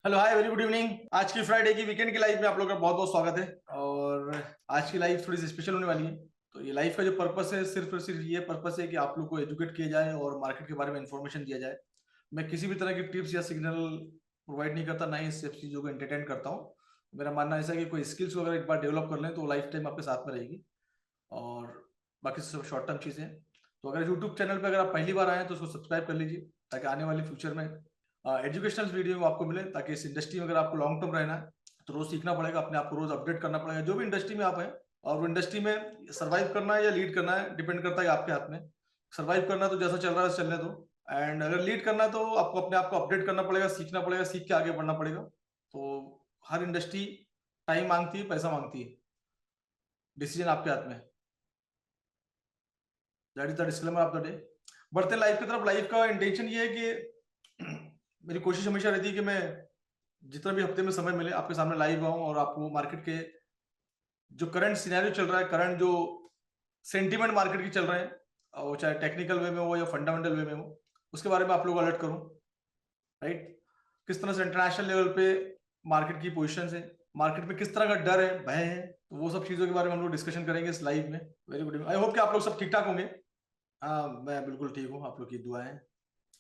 Hello hi very good evening. आज की Friday की वीकेंड की लाइफ में आप लोगों का बहुत बहुत स्वागत है। और आज की लाइफ थोड़ी सी स्पेशल होने वाली है। तो ये लाइफ का जो पर्पस है सिर्फ और सिर्फ ये पर्पस है कि आप लोग को एजुकेट किया जाए और मार्केट के बारे में इंफॉर्मेशन दिया जाए। मैं किसी भी तरह की टिप्स या सिग्नल प्रोवाइड नहीं करता, ना ही इस सब चीज़ों को एंटरटेन करता हूँ। मेरा मानना ऐसा है कि कोई स्किल्स वगैरह एक बार डेवलप कर लें तो लाइफ टाइम आपके साथ में रहेगी। और बाकी सब शॉर्ट टर्म चीज़ें हैं। तो अगर यूट्यूब चैनल पर अगर आप पहली बार आए हैं तो उसको सब्सक्राइब कर लीजिए, ताकि आने वाले फ्यूचर में एजुकेशनल वीडियो आपको मिले। ताकि इस इंडस्ट्री में अगर आपको लॉन्ग टर्म रहना है तो रोज सीखना पड़ेगा, अपने आप को रोज अपडेट करना पड़ेगा, जो भी इंडस्ट्री में आप हैं। और वो इंडस्ट्री में सर्वाइव करना है या लीड करना है डिपेंड करता है आपके हाथ में। सर्वाइव करना है तो जैसा चल रहा है चलने दो। एंड अगर लीड करना है तो आपको अपने आप को अपडेट करना पड़ेगा, सीखना पड़ेगा, सीख के आगे बढ़ना पड़ेगा। तो हर इंडस्ट्री टाइम मांगती है, पैसा मांगती है। डिसीजन आपके हाथ में है। That is the disclaimer of the day. बढ़ते लाइफ की तरफ। लाइफ का इंटेंशन ये है कि मेरी कोशिश हमेशा रहती है कि मैं जितना भी हफ्ते में समय मिले आपके सामने लाइव आऊं और आपको मार्केट के जो करंट सिनेरियो चल रहा है, करंट जो सेंटीमेंट मार्केट की चल रहे हैं, वो चाहे टेक्निकल वे में हो या फंडामेंटल वे में हो, उसके बारे में आप लोग को अलर्ट करूं। राइट। किस तरह से इंटरनेशनल लेवल पे मार्केट की पोजीशन है, मार्केट में किस तरह का डर है, भय है, तो वो सब चीजों के बारे में हम लोग डिस्कशन करेंगे इस लाइव में। Very good. आई होप कि आप लोग सब ठीक ठाक होंगे। हाँ, मैं बिल्कुल ठीक हूँ, आप लोग की दुआ है।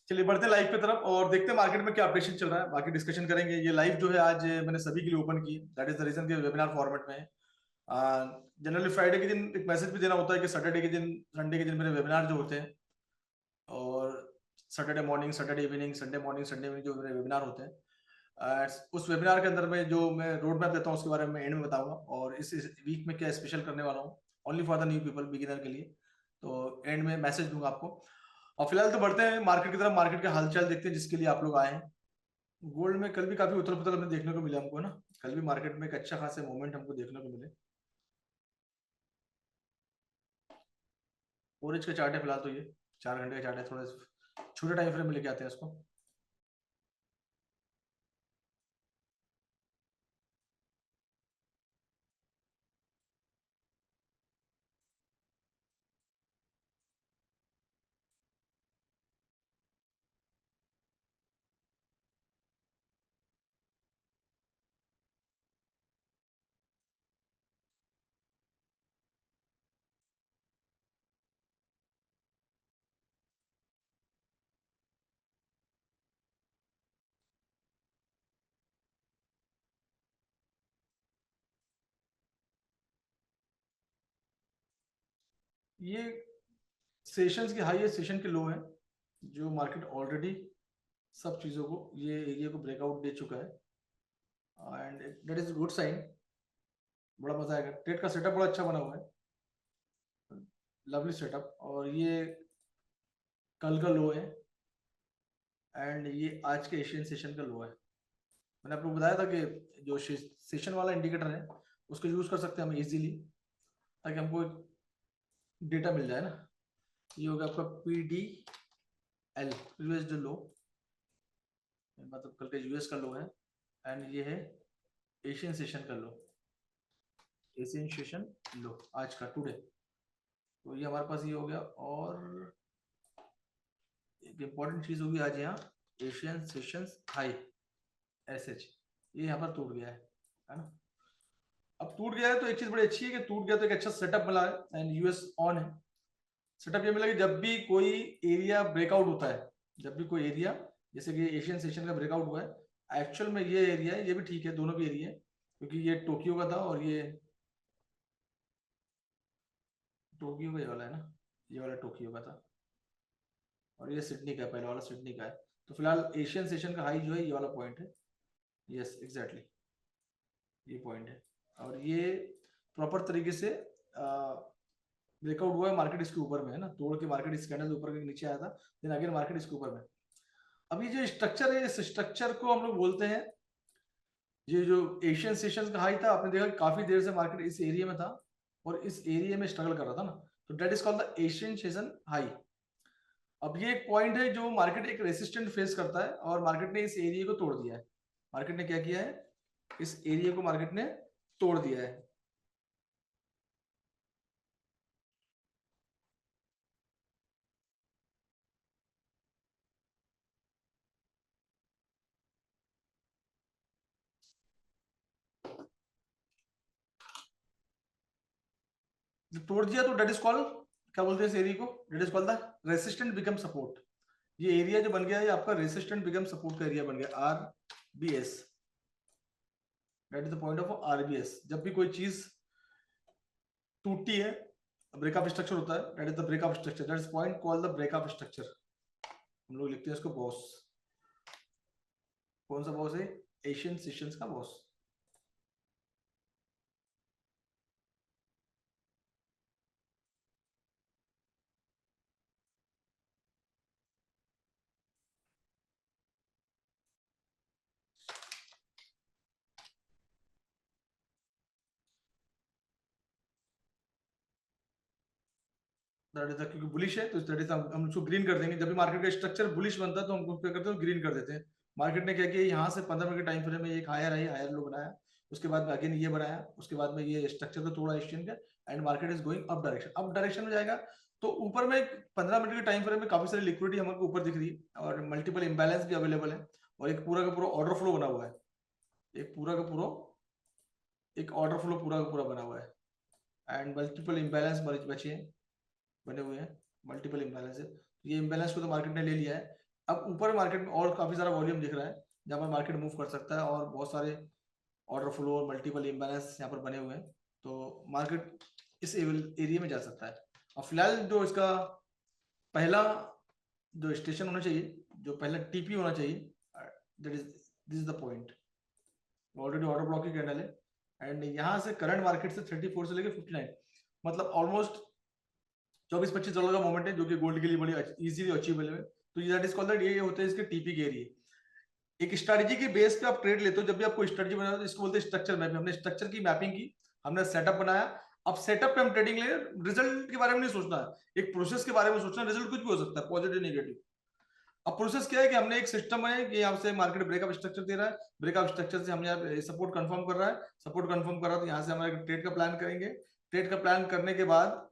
चलिए बढ़ते हैं लाइव की तरफ और देखते हैं मार्केट में क्या अपडेशन चल रहा है, बाकी डिस्कशन करेंगे। ये लाइव जो है आज मैंने सभी के लिए ओपन की, दैट इज द रीजन कि वेबिनार फॉर्मेट में है। जनरली फ्राइडे के दिन एक मैसेज भी देना होता है कि सैटरडे के दिन, संडे के दिन मेरे वेबिनार जो होते हैं, और Saturday morning, Saturday evening, Sunday morning, Sunday evening जो मेरे वेबिनार होते हैं, उस वेबिनार के अंदर में जो मैं रोड मैप देता हूँ उसके बारे में एंड में बताऊंगा। और इस वीक में क्या स्पेशल करने वाला हूँ only for the new people, beginner के लिए। तो एंड में मैसेज दूंगा आपको। और फिलहाल तो बढ़ते हैं मार्केट की तरफ, मार्केट के हालचाल देखते हैं जिसके लिए आप लोग आए हैं। गोल्ड में कल भी काफी उथल पुथल हमें देखने को मिला हमको ना। कल भी मार्केट में एक अच्छा खासा मूवमेंट हमको देखने को मिले। ओरेंज का चार्ट है फिलहाल तो, ये 4 घंटे का चार्ट है, थोड़ा छोटे टाइम फ्रेम में लेके आते हैं इसको। ये सेशंस के हाई है, सेशन के लो है। जो मार्केट ऑलरेडी सब चीजों को, ये एरिया को ब्रेकआउट दे चुका है, and that is good sign. बड़ा मजा आएगा। ट्रेड का सेटअप बड़ा अच्छा बना हुआ है, लवली सेटअप। और ये कल का लो है, एंड ये आज के एशियन सेशन का लो है। मैंने आपको बताया था कि जो सेशन वाला इंडिकेटर है उसको यूज कर सकते हैं हम इजीली, ताकि हमको एक डेटा मिल जाए ना। ये होगा आपका पी डी एल, यूएस लो, मतलब कल का यूएस का लो है। एंड ये है एशियन सेशन का लो, एशियन सेशन लो आज का टुडे। तो ये हमारे पास ये हो गया। और एक इंपॉर्टेंट चीज होगी आज यहाँ, Asian sessions high, S H, ये यहाँ पर टूट गया है ना। अब टूट गया है तो एक चीज बड़ी अच्छी है कि टूट गया तो एक अच्छा सेटअप मिला है एंड यूएस ऑन है। सेटअप ये मिला कि जब भी कोई एरिया ब्रेकआउट होता है, जब भी कोई एरिया, जैसे कि एशियन सेशन का ब्रेकआउट हुआ है, एक्चुअल में ये एरिया है, ये भी ठीक है, दोनों भी एरिया है, क्योंकि ये टोक्यो का था और ये टोक्यो का ये वाला है ना, ये वाला टोक्यो का था। और ये सिडनी का है, पहले वाला सिडनी का है। तो फिलहाल एशियन सेशन का हाई जो है ये वाला पॉइंट है। यस एग्जैक्टली, ये पॉइंट है। और ये प्रॉपर तरीके से ब्रेकआउट हुआ है, मार्केट इसके ऊपर में है ना, तोड़ के मार्केट इस कैंडल ऊपर के नीचे आया था, देन अगेन मार्केट इसके ऊपर में। अब ये जो स्ट्रक्चर है, इस स्ट्रक्चर को हम लोग बोलते हैं, ये जो एशियन सेशन का हाई था, आपने देखा काफी देर से मार्केट इस एरिया में था और इस एरिया में स्ट्रगल कर रहा था ना। तो that is called the Asian session high. अब ये एक पॉइंट है जो मार्केट एक रेसिस्टेंट फेस करता है, और मार्केट ने इस एरिया को तोड़ दिया है। मार्केट ने क्या किया है, इस एरिया को मार्केट ने तोड़ दिया है। तोड़ दिया तो डेट इज कॉल्ड, क्या बोलते हैं इस एरिया को, that is called the resistant become support. ये एरिया जो बन गया है आपका रेसिस्टेंट बिकम सपोर्ट का एरिया बन गया, RBS, that is the point of RBS. जब भी कोई चीज टूटती है, ब्रेकअप स्ट्रक्चर होता है, that is the breakup structure, that is point called the breakup structure. हम लोग लिखते हैं इसको बॉस। कौन सा बॉस है? एशियन सेशंस का बॉस। दैट इज द, क्योंकि बुलिश है तो दैट इज हम उसको ग्रीन कर देंगे। जब भी मार्केट का स्ट्रक्चर बुलिश बनता है तो हम क्या करते हैं, ग्रीन कर देते हैं। मार्केट ने क्या किया, यहाँ से 15 मिनट के टाइम फ्रेम में एक हायर आई, हायर लो बनाया, उसके बाद में अगेन ये बनाया, उसके बाद में ये स्ट्रक्चर को तोड़ा एशियन का, and market is going up direction, up direction में जाएगा। तो ऊपर में 15 मिनट के टाइम फ्रेम में काफी सारी लिक्विडिटी हमको ऊपर दिख रही है और मल्टीपल इंबैलेंस भी अवेलेबल है, और एक पूरा का पूरा ऑर्डर फ्लो बना हुआ है, एक पूरा का पूरा एक ऑर्डर फ्लो पूरा का पूरा बना हुआ है, एंड मल्टीपल इंबैलेंस बचे हैं, बने हुए हैं, मल्टीपल इंबैलेंस है। तो ये इंबैलेंस को तो मार्केट ने ले लिया है। अब ऊपर मार्केट में और काफी सारा वॉल्यूम दिख रहा है जहां पर मार्केट मूव कर सकता है, और बहुत सारे ऑर्डर फ्लो और मल्टीपल इंबैलेंस यहाँ पर बने हुए हैं, तो मार्केट इस एरिया में जा सकता है। और फिलहाल जो इसका पहला जो स्टेशन होना चाहिए, जो पहला टीपी होना चाहिए, that is this is the point. Already order block की कैंडल है, एंड यहाँ से करंट मार्केट से 34 से लेकर 59, मतलब ऑलमोस्ट 24-25 डॉलर का मोमेंट है, जो कि गोल्ड के लिए बड़ी इजीली अचीवेबल है। तो दैट इज कॉल्ड, ये होते हैं इसके टीपी के एरिया। एक स्ट्रेटजी के बेस पे आप ट्रेड लेते हो, जब भी आप कोई स्ट्रेटजी बनाते हो इसको बोलते हैं स्ट्रक्चर मैपिंग। हमने स्ट्रक्चर की मैपिंग की, हमने सेटअप बनाया, अब सेटअप पे हम ट्रेडिंग ले, रिजल्ट के बारे में नहीं सोचना है, एक प्रोसेस के बारे में सोचना है। रिजल्ट कुछ भी हो सकता है, पॉजिटिव नेगेटिव। अब प्रोसेस क्या है कि हमने एक सिस्टम है कि यहाँ से मार्केट ब्रेकअप स्ट्रक्चर दे रहा है, ब्रेकअप स्ट्रक्चर से हम यहाँ सपोर्ट कंफर्म कर रहा है, सपोर्ट कंफर्म कर रहा है, तो यहाँ से हमारे ट्रेड का प्लान करेंगे। ट्रेड का प्लान करने के बाद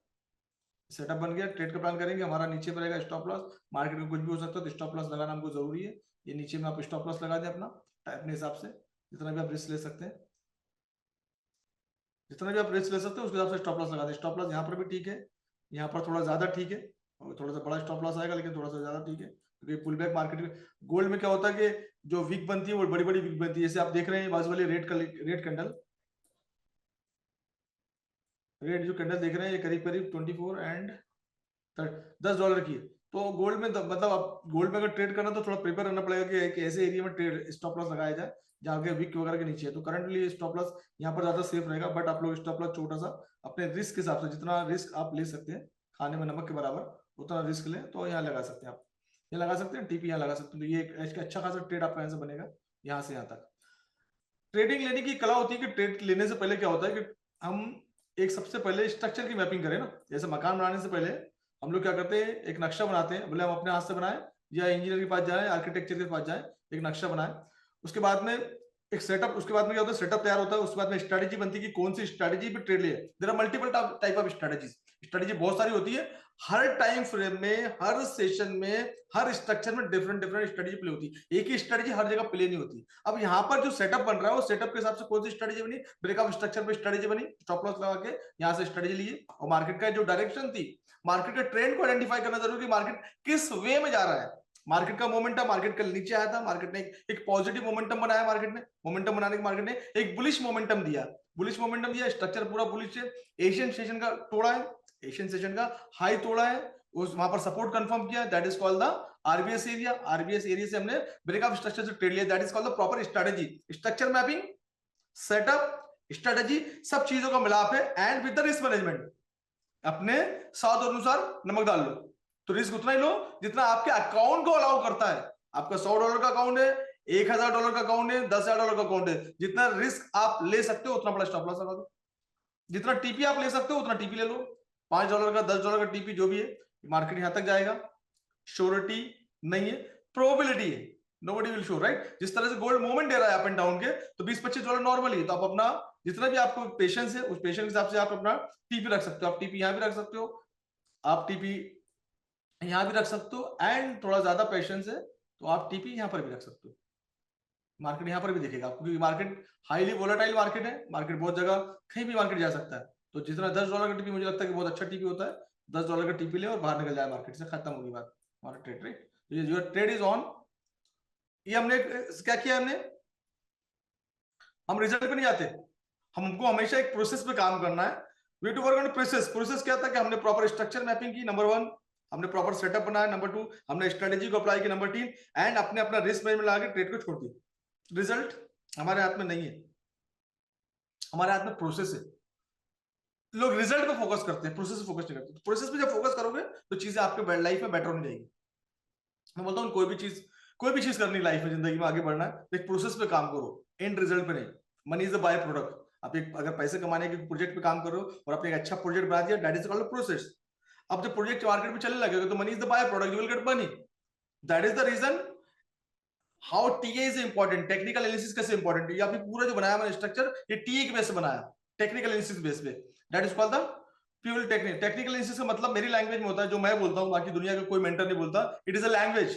सेटअप बन गया, ट्रेड का प्लान करेंगे, हमारा नीचे पर रहेगा स्टॉप लॉस। मार्केट में कुछ भी हो सकता है, तो स्टॉप लॉस लगाना हमको जरूरी है। ये नीचे में आप स्टॉप लॉस लगा दें अपना अपने हिसाब से, जितना भी आप रिस्क ले सकते हैं, जितना भी आप रिस्क ले सकते हैं उसके हिसाब से स्टॉप लॉस लगा दें। स्टॉप लॉस यहाँ पर भी ठीक है, यहाँ पर थोड़ा ज्यादा ठीक है, और थोड़ा सा बड़ा स्टॉप लॉस आएगा, लेकिन थोड़ा सा ज्यादा ठीक है, क्योंकि पुल बैक मार्केट में गोल्ड में क्या होता है कि जो वीक बनती है वो बड़ी बड़ी वीक बनती है। जैसे आप देख रहे हैं बाजू वाली रेड कैंडल, रेड जो कैंडल देख रहे हैं ये करीब करीब 24 एंड $10 की है। तो गोल्ड में मतलब आप गोल्ड में अगर ट्रेड करना तो थोड़ा प्रिपेयर करना पड़ेगा कि एक ऐसे एरिया में ट्रेड स्टॉप लॉस लगाया जाए जहाँ के विक वगैरह के नीचे है। तो करंटली स्टॉप लॉस यहाँ पर ज्यादा सेफ रहेगा, बट आप लोग स्टॉप लॉस छोटा सा अपने रिस्क के हिसाब से, जितना रिस्क आप ले सकते हैं खाने में नमक के बराबर उतना रिस्क लें, तो यहाँ लगा सकते हैं आप, ये लगा सकते हैं टीपी, यहाँ लगा सकते हैं। तो ये एक अच्छा खासा ट्रेड आपका यहाँ से बनेगा, यहाँ से यहाँ तक। ट्रेडिंग लेने की कला होती है कि ट्रेड लेने से पहले क्या होता है कि हम एक सबसे पहले स्ट्रक्चर की मैपिंग करें ना। जैसे मकान बनाने से पहले हम लोग क्या करते हैं, एक नक्शा बनाते हैं, भले हम अपने हाथ से बनाए या इंजीनियर के पास जाए, आर्किटेक्चर के पास जाए, एक नक्शा बनाए। उसके बाद में एक सेटअप, उसके बाद में क्या होता है, सेटअप तैयार होता है, उसके बाद में स्ट्रेटेजी बनती है कि कौन सी स्ट्रेटेजी पे ट्रेड ले। There are multiple type of strategies, strategy बहुत सारी होती है। हर टाइम फ्रेम में, हर सेशन में, हर स्ट्रक्चर में डिफरेंट डिफरेंट स्ट्रेटेजी प्ले होती है, एक ही स्ट्रेटेजी हर जगह प्ले नहीं होती। अब यहाँ पर जो सेटअप बन रहा है, वो सेटअप के हिसाब से कौन सी स्ट्रेटेजी बनी, ब्रेकअप स्ट्रक्चर पे स्ट्रेटेजी बनी, स्टॉप लॉस लगा के यहाँ से स्ट्रेटेजी लिए, और मार्केट का जो डायरेक्शन थी, मार्केट के ट्रेंड को आइडेंटिफाई करना जरूरी है, मार्केट किस वे में जा रहा है। मार्केट का मोमेंटम, मार्केट कल नीचे आया था, मार्केट ने एक पॉजिटिव मोमेंटम बनाया, मार्केट ने मोमेंटम बनाने के मार्केट ने एक बुलिश मोमेंटम दिया, बुलिश मोमेंटम दिया, स्ट्रक्चर पूरा बुलिश है। एशियन सेशन का तोड़ा है, एशियन सेशन का हाई तोड़ा है, उस वहां पर सपोर्ट कंफर्म किया, that is called the RBS area. RBS area से हमने ब्रेकअप स्ट्रक्चर से ट्रेड लिया, that is called the proper strategy. Structure mapping, setup, strategy, सब चीजों का मिलाप है, and with the risk management. अपने स्वाद अनुसार नमक डाल लो, तो रिस्क उतना ही लो जितना आपके अकाउंट को अलाउ करता है। आपका $100 का अकाउंट है, $1000 का अकाउंट है, $10,000 का अकाउंट है, जितना रिस्क आप ले सकते हो उतना बड़ा स्टॉप लॉस लगा दो। जितना टीपी आप ले सकते हो उतना टीपी ले लो, $5 का, $10 का टीपी जो भी है, मार्केट यहां तक जाएगा, श्योरिटी नहीं है, प्रोबेबिलिटी है, नोबडी विल शो, राइट। जिस तरह से गोल्ड मूवमेंट दे रहा है अप एंड डाउन के, तो $20-25 नॉर्मली, तो आप अपना जितना भी आपको पेशेंस है, उस पेशेंस के हिसाब से आप अपना टीपी रख सकते हो। आप टीपी यहां भी रख सकते हो, आप टीपी यहां भी रख सकते हो, एंड थोड़ा ज्यादा पेशेंस है तो आप टीपी यहां पर भी रख सकते हो। मार्केट यहां पर भी दिखेगा, क्योंकि मार्केट हाईली वोलेटाइल मार्केट है, मार्केट बहुत जगह कहीं भी मार्केट जा सकता है। तो जितना $10 का टीपी मुझे लगता है कि बहुत अच्छा टीपी होता है, $10 का टीपी ले और बाहर निकल जाए मार्केट से, खत्म होगी बात, हमारा trade, right? Your trade is on. ये हमने क्या किया, हमने, हम रिजल्ट पे नहीं जाते, हमको हमेशा एक प्रोसेस पे काम करना है। We to work on process. Process क्या था कि हमने प्रॉपर स्ट्रक्चर मैपिंग की, नंबर 1, हमने प्रॉपर सेटअप बनाया, नंबर 2 हमने स्ट्रेटेजी को अप्लाई की, नंबर 3 एंड अपने अपना रिस्क मैनेजमेंट लगा के ट्रेड को छोड़ दी। रिजल्ट हमारे हाथ में नहीं है, हमारे हाथ में प्रोसेस है। लोग रिजल्ट पे फोकस करते हैं, प्रोसेस पे फोकस नहीं करते। प्रोसेस पे जब फोकस करोगे तो चीजें आपके लाइफ में बेटर होने जाएगी। मैं बोलता हूँ कोई भी चीज करनी लाइफ में, जिंदगी में आगे बढ़ना है, एक प्रोसेस पे काम करो, एंड रिजल्ट पे नहीं। Money is the by product. आप एक अगर पैसे कमाने के प्रोजेक्ट पे काम कर रहे हो और आपने एक अच्छा प्रोजेक्ट बना दिया, दैट इज कॉल्ड प्रोसेस। अब जब प्रोजेक्ट मार्केट में चलने लगेगा तो money is the by product, you will get money. That is the reason how TA is important. Technical analysis कैसे इंपॉर्टेंट है, ये पूरा जो बनाया मैंने स्ट्रक्चर, ये टीए के बेस पे बनाया, टेक्निकल एनालिसिस बेस पे। That is called the pure technique. Technical analysis का मतलब मेरी लैंग्वेज में होता है, जो मैं बोलता हूँ, बाकी दुनिया का कोई मेंटर नहीं बोलता। It is a language.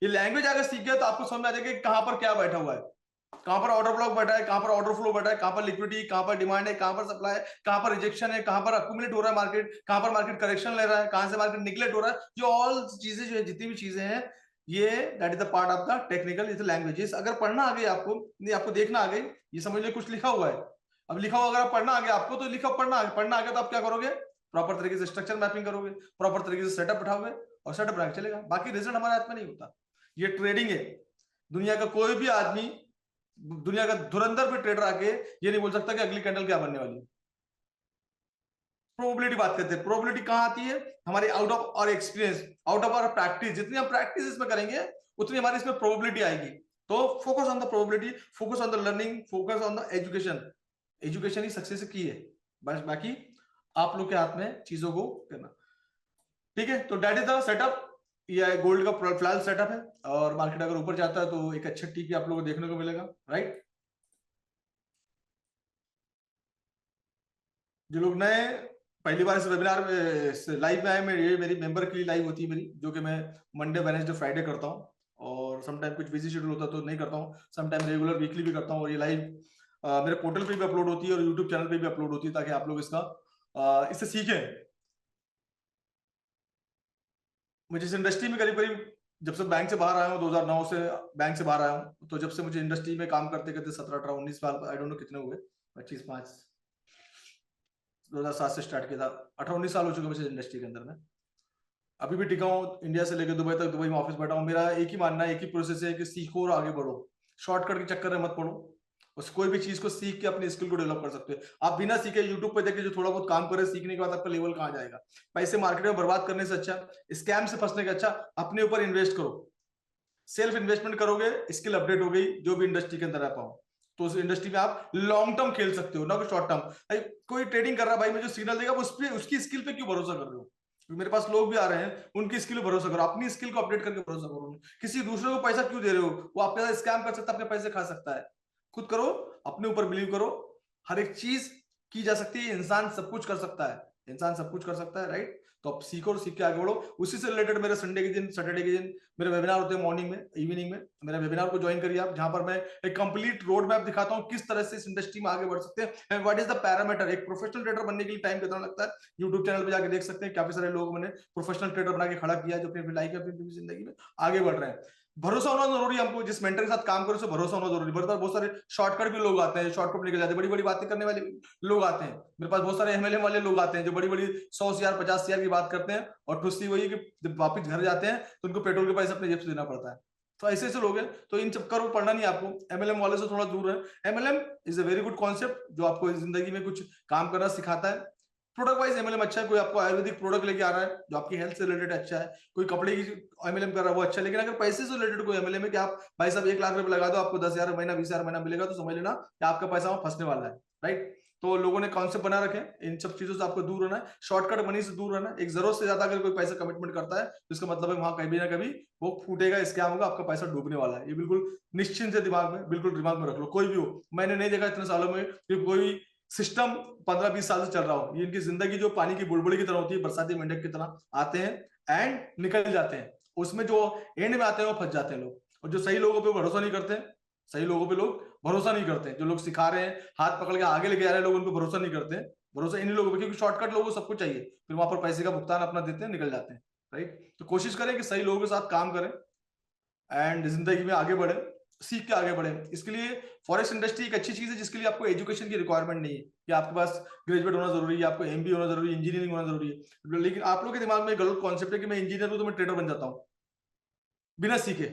ये लैंग्वेज अगर सीख गया तो आपको समझ में आ जाएगा कि कहां पर क्या बैठा हुआ है, कहां पर ऑर्डर ब्लॉक बैठा है, कहां पर ऑर्डर फ्लो बैठा है, कहां पर लिक्विडिटी, कहां पर डिमांड है, कहां पर सप्लाई है, कहां पर रिजेक्शन है, कहां पर अक्यूमुलेट हो रहा है मार्केट, कहां पर मार्केट करेक्शन ले रहा है, कहां से मार्केट निगलेक्ट हो रहा है। जो ऑल चीजें जो है, जितनी भी चीजें हैं, ये that is the part of the technical is languages. अगर पढ़ना आ गई आपको, नहीं आपको देखना आ गई, ये समझ लो कुछ लिखा हुआ है। अब लिखा हुआ अगर आप पढ़ना आ गया आपको, तो लिखा पढ़ना आ गया तो आप क्या करोगे, प्रॉपर तरीके से स्ट्रक्चर मैपिंग करोगे, प्रॉपर तरीके से सेटअप उठाओगे और सेटअप बना के चलेगा। बाकी रिजल्ट हमारे हाथ में नहीं होता। ये ट्रेडिंग है। दुनिया का कोई भी आदमी, दुनिया का धुरंधर भी ट्रेडर आके ये नहीं बोल सकता कि अगली कैंडल क्या बनने वाली है। प्रोबेबिलिटी बात करते हैं। प्रोबेबिलिटी कहां आती है, हमारे आउट ऑफ और experience, out of our practice. जितनी हम प्रैक्टिस इसमें करेंगे उतनी हमारी इसमें प्रोबेबिलिटी आएगी। तो focus on the probability, focus on the learning, focus on the education. Education he success की है, बस बाकी आप लोग के हाथ में चीजों को करना। ठीक है, तो दैट इज द सेटअप। ये गोल्ड का फिलहाल सेटअप है, और मार्केट अगर ऊपर जाता है तो एक अच्छा टीपी आप लोगों को देखने को मिलेगा, राइट? जो लोग नए पहली बार इस वेबिनार में, इस लाइव में आए, मैं, ये मेरी मेंबर के लिए लाइव होती है मेरी, जो कि मैं मंडे वेडनेसडे फ्राइडे करता हूँ, और समटाइम कुछ बिजी शेड्यूल होता है तो नहीं करता हूँ, समटाइम रेगुलर वीकली भी करता हूँ। और ये लाइव मेरे पोर्टल पे भी अपलोड होती है और यूट्यूब चैनल पे भी अपलोड होती है, ताकि आप लोग इससे सीखें। मुझे इस इंडस्ट्री में करीब करीब, जब से बैंक से बाहर आया हूँ, 2009 से बैंक से बाहर आया हूँ, तो जब से मुझे इंडस्ट्री में काम करते करते 17 18 19 साल, आई डोंट नो कितने हुए, 25 5, 2007 से स्टार्ट किया था, 18 19 साल हो चुके मुझे इंडस्ट्री के अंदर में। अभी भी टिका हूँ, इंडिया से लेकर दुबई तक, दुबई में ऑफिस बैठा हूँ। मेरा एक ही मानना है, एक ही प्रोसेस है कि सीखो और आगे बढ़ो। शॉर्टकट के चक्कर में मत पड़ो। उस कोई भी चीज को सीख के अपनी स्किल को डेवलप कर सकते हो। आप बिना सीखे यूट्यूब पे देखे जो थोड़ा बहुत काम करे, सीखने के बाद आपका लेवल कहाँ जाएगा? पैसे मार्केट में बर्बाद करने से अच्छा, स्कैम से फंसने का अच्छा, अपने ऊपर इन्वेस्ट करो। सेल्फ इन्वेस्टमेंट करोगे, स्किल अपडेट हो गई, जो भी इंडस्ट्री के अंदर आ पाओ, तो उस इंडस्ट्री में आप लॉन्ग टर्म खेल सकते हो, ना कि शॉर्ट टर्म। कोई ट्रेडिंग कर रहा है भाई, मुझे सिग्नल देगा, उस पे उसकी स्किल पे क्यों भरोसा कर रहे हो? मेरे पास लोग भी आ रहे हैं, उनकी स्किल पे भरोसा करो, अपनी स्किल को अपडेट करके भरोसा करो। किसी दूसरे को पैसा क्यों दे रहे हो? वो आपके साथ स्कैम कर सकता है, अपने पैसे खा सकता है। खुद करो, अपने ऊपर बिलीव करो। हर एक चीज की जा सकती है, इंसान सब कुछ कर सकता है, इंसान सब कुछ कर सकता है, राइट? तो आप सीखो और सीख के आगे बढ़ो। उसी से रिलेटेड मेरे संडे के दिन, सैटरडे के दिन मेरे वेबिनार होते हैं, मॉर्निंग में, इवनिंग में। मेरे वेबिनार को ज्वाइन करिए आप, जहां पर मैं एक कंप्लीट रोड मैप दिखाता हूं, किस तरह से इस इंडस्ट्री में आगे बढ़ सकते हैं, and what is the parameter. एक प्रोफेशनल ट्रेडर बनने के लिए टाइम कितना लगता है, यूट्यूब चैनल पे जाके देख सकते हैं। काफी सारे लोग मैंने प्रोफेशनल ट्रेडर बना के खड़ा किया है, जो अपनी लाइफ में, अपनी जिंदगी में आगे बढ़ रहे हैं। भरोसा होना जरूरी है। हमको जिस मेंटर के साथ काम करो उसे भरोसा होना जरूरी है। बहुत सारे शॉर्टकट भी लोग आते हैं, शॉर्टकट लेके जाते हैं, बड़ी बड़ी बातें करने वाले लोग आते हैं। मेरे पास बहुत सारे एमएलएम वाले लोग आते हैं, जो बड़ी बड़ी 100 CR 50 CR की बात करते हैं, और ठुस्सी वही कि जब वापिस घर जाते हैं तो उनको पेट्रोल के पैसे अपने जेब से देना पड़ता है। तो ऐसे ऐसे लोग हैं, तो इन चक्कर को पढ़ना नहीं आपको। एमएलएम वाले से थोड़ा दूर है। MLM is a very good concept, जो आपको जिंदगी में कुछ काम करना सिखाता है। प्रोडक्ट वाइज एमएलएम अच्छा है। कोई आपको आयुर्वेदिक प्रोडक्ट लेके आ रहा है जो आपकी हेल्थ से रिलेटेड अच्छा है, कोई कपड़े की एमएलएम कर रहा है वो अच्छा है। लेकिन अगर पैसे से रिलेटेड कोई एमएलएम है कि आप भाई साहब 1 लाख रुपए लगा दो, आपको 10,000 महीना 20,000 महीना मिलेगा, तो समझ लेना कि आपका पैसा वहां फंसने वाला है, राइट? तो लोगों ने कॉन्सेप्ट बना रखे, इन सब चीजों से आपको दूर रहना है, शॉर्टकट मनी से दूर रहना है। एक जरूरत से ज्यादा अगर कोई पैसा कमिटमेंट करता है तो इसका मतलब है वहां कभी ना कभी वो फूटेगा, स्कैम होगा, आपका पैसा डूबने वाला है। ये बिल्कुल निश्चिंत से दिमाग में, बिल्कुल दिमाग में रख लो। कोई भी हो, मैंने नहीं देखा इतने सालों में कि कोई सिस्टम 15 20 साल से चल रहा हो। ये इनकी जिंदगी जो पानी की बुलबुली की तरह होती है, बरसाती मेंढक की तरह आते हैं एंड निकल जाते हैं। उसमें जो एंड में आते हैं वो फंस जाते हैं लोग। और जो सही लोगों पे भरोसा नहीं करते, सही लोगों पे लोग भरोसा नहीं करते हैं। जो लोग सिखा रहे हैं, हाथ पकड़ के आगे लेके जा रहे हैं, लोग उन पर भरोसा नहीं करते हैं। भरोसा इन्हीं लोगों पर, क्योंकि शॉर्टकट लोगों को सब कुछ चाहिए, फिर वहां पर पैसे का भुगतान अपना देते हैं, निकल जाते हैं। राइट, तो कोशिश करें कि सही लोगों के साथ काम करें एंड जिंदगी में आगे बढ़े, सीख के आगे बढ़े। इसके लिए फॉरेक्स इंडस्ट्री एक अच्छी चीज है जिसके लिए आपको एजुकेशन की रिक्वायरमेंट नहीं है कि आपके पास ग्रेजुएट होना जरूरी है, आपको एमबीए होना जरूरी है, इंजीनियरिंग होना जरूरी है। लेकिन आप लोगों के दिमाग में गलत कॉन्सेप्ट है कि मैं इंजीनियर हूं तो मैं ट्रेडर बन जाता हूं बिना सीखे।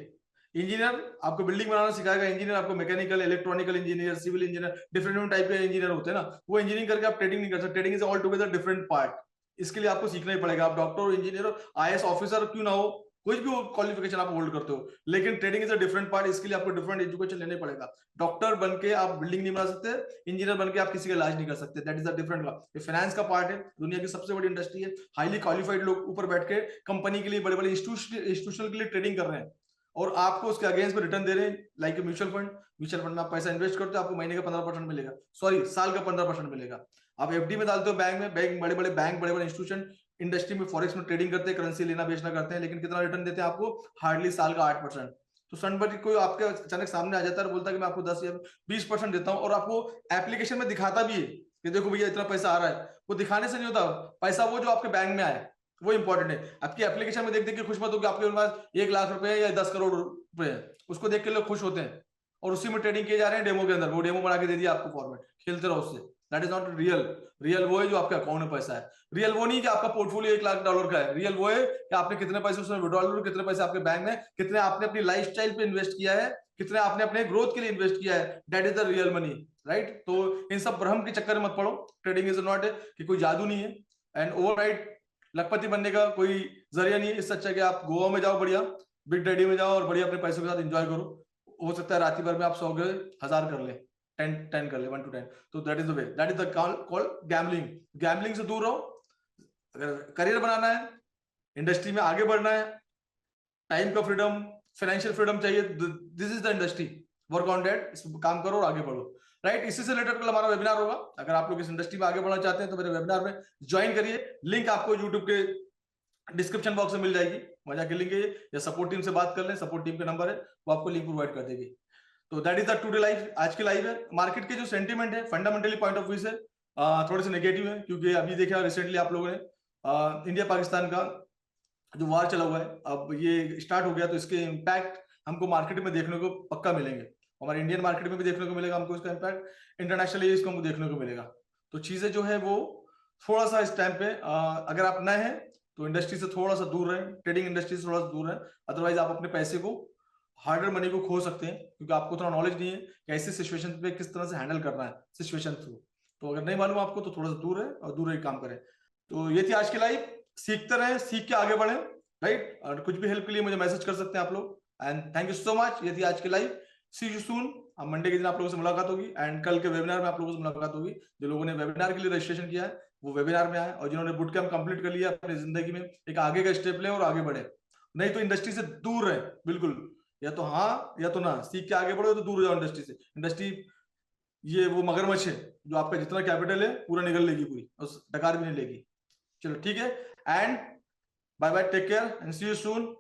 इंजीनियर आपको बिल्डिंग बनाना सिखाएगा, इंजीनियर आपको mechanical, electronical engineer, civil engineer, different type के इंजीनियर होते हैं ना, वो इंजीनियरिंग करके आप ट्रेडिंग नहीं कर सकते। Trading is all together different part. इसके लिए आपको सीखना ही पड़ेगा। आप डॉक्टर और इंजीनियर, आईएएस ऑफिसर क्यों ना हो, कोई भी क्वालिफिकेशन आप होल्ड करते हो, लेकिन trading is a different part. इसके लिए आपको डिफरेंट एजुकेशन लेने पड़ेगा। डॉक्टर बन के आप बिल्डिंग नहीं बना सकते, इंजीनियर बन के आप किसी का इलाज नहीं कर सकते। दैट इज अ डिफरेंट का। ये फाइनेंस का पार्ट है, दुनिया की सबसे बड़ी इंडस्ट्री है। हाईली क्वालिफाइड लोग ऊपर बैठ के कंपनी के लिए, बड़े बड़े इंस्टीट्यूशन के लिए ट्रेडिंग कर रहे हैं और आपको उसके अगेंस्ट में रिटर्न दे रहे हैं। Like mutual fund, mutual fund में आप पैसा इन्वेस्ट करते हो, आपको महीने का 15% मिलेगा, सॉरी साल का 15% मिलेगा। आप एफडी में डालते हो बैंक में, बैंक बड़े बड़े बैंक, बड़े बड़े इंस्टीट्यूशन इंडस्ट्री में फॉरेक्स में ट्रेडिंग करते हैं, करेंसी लेना बेचना करते हैं, लेकिन कितना रिटर्न देते हैं आपको? हार्डली साल का 8%। तो सनबडी कोई आपके अचानक सामने आ जाता है और बोलता है कि मैं आपको 10 या 20% देता हूँ, और आपको एप्लीकेशन में दिखाता भी है कि देखो भैया इतना पैसा आ रहा है। वो दिखाने से नहीं होता, पैसा वो जो आपके बैंक में आए वो इंपॉर्टेंट है। आपकी एप्लीकेशन में देख देख के खुश मत हो कि आपके पास 1 लाख रुपए या 10 करोड़ रुपए है, उसको देख के लोग खुश होते हैं और उसी में ट्रेडिंग किए जा रहे हैं डेमो के अंदर। वो डेमो बना के दे दिया आपको फॉर्मेट, खेलते रहो उससे। That is not real. Real वो है जो आपके अकाउंट में पैसा है। रियल वो नहीं कि आपका पोर्टफोलियो $1 लाख का है। रियल वो है कि आपने कितने पैसे उसमें विड्रॉल, कितने पैसे आपके बैंक में, कितने आपने अपनी लाइफस्टाइल पे इन्वेस्ट किया है, कितने आपने अपने ग्रोथ के लिए इन्वेस्ट किया है। That is the real money. Right, तो इन सब भ्रम के चक्कर में मत पड़ो। ट्रेडिंग इज नॉट कि कोई जादू नहीं है एंड ओवरनाइट लखपति बनने का कोई जरिया नहीं है। इससे अच्छा कि आप गोवा में जाओ, बढ़िया बिग डैडी में जाओ और बढ़िया अपने पैसों के साथ एंजॉय करो। हो सकता है रात भर में आप 100 के 1000 कर ले, 10 कर ले, 1 to 10। तो that is the way, that is the called gambling. Gambling से दूर रहो। अगर करियर बनाना है, इंडस्ट्री में आगे बढ़ना है, टाइम का फ्रीडम, फाइनेंशियल फ्रीडम चाहिए, this is the industry. Work on that, इस पर काम करो और आगे बढ़ो। राइट, इसी से रिलेटेड कल हमारा वेबिनार होगा। अगर आप लोग इस इंडस्ट्री में आगे बढ़ना चाहते हैं तो मेरे वेबिनार में ज्वाइन करिए। लिंक आपको यूट्यूब के डिस्क्रिप्शन बॉक्स में मिल जाएगी, मजा के लिंक है, या सपोर्ट टीम से बात कर लें, सपोर्ट टीम का नंबर है, वो आपको लिंक प्रोवाइड कर देगी। तो that is the today life, आज की लाइव है। मार्केट के जो सेंटीमेंट है फंडामेंटली पॉइंट ऑफ व्यू से थोड़े से नेगेटिव है, क्योंकि अभी देखा रिसेंटली आप लोगों ने इंडिया पाकिस्तान का जो वार चला हुआ है, अब ये स्टार्ट हो गया, तो इसके इम्पैक्ट हमको मार्केट में देखने को पक्का मिलेंगे। हमारे इंडियन मार्केट में भी देखने को मिलेगा हमको इसका इम्पैक्ट, इंटरनेशनली इसको हमको देखने को मिलेगा। तो चीजें जो है वो थोड़ा सा इस टाइम पे अगर आप नए हैं तो इंडस्ट्री से थोड़ा सा दूर रहें, ट्रेडिंग इंडस्ट्री से थोड़ा सा दूर रहें। अदरवाइज आप अपने पैसे को, हार्डर मनी को खो सकते हैं, क्योंकि आपको थोड़ा नॉलेज नहीं है कि ऐसी सिचुएशन पे किस तरह से हैंडल करना है सिचुएशन थ्रू। तो अगर नहीं मालूम आपको तो थोड़ा सा दूर है और दूर ही काम करें। तो ये थी आज की लाइव। सीखते रहें, सीख के आगे बढ़ें। राइट, और कुछ भी हेल्प के लिए मुझे मैसेज कर सकते हैं आप लोग। And thank you so much. ये थी आज की लाइव। सी यू सून। अब मंडे के दिन आप लोगों से मुलाकात होगी एंड कल के वेबिनार में आप लोगों से मुलाकात होगी। जो लोगों ने वेबिनार के लिए रजिस्ट्रेशन किया है वो वेबिनार में आए, और जिन्होंने बुट कैंप कंप्लीट कर लिया अपनी जिंदगी में एक आगे का स्टेप ले और आगे बढ़े। नहीं तो इंडस्ट्री से दूर रहे बिल्कुल, या तो हाँ या तो ना। सीख के आगे बढ़ो तो दूर हो जाओ इंडस्ट्री से। इंडस्ट्री ये वो मगरमच्छ है जो आपका जितना कैपिटल है पूरा निगल लेगी, पूरी और डकार भी नहीं लेगी। चलो ठीक है, and bye bye, take care and see you soon.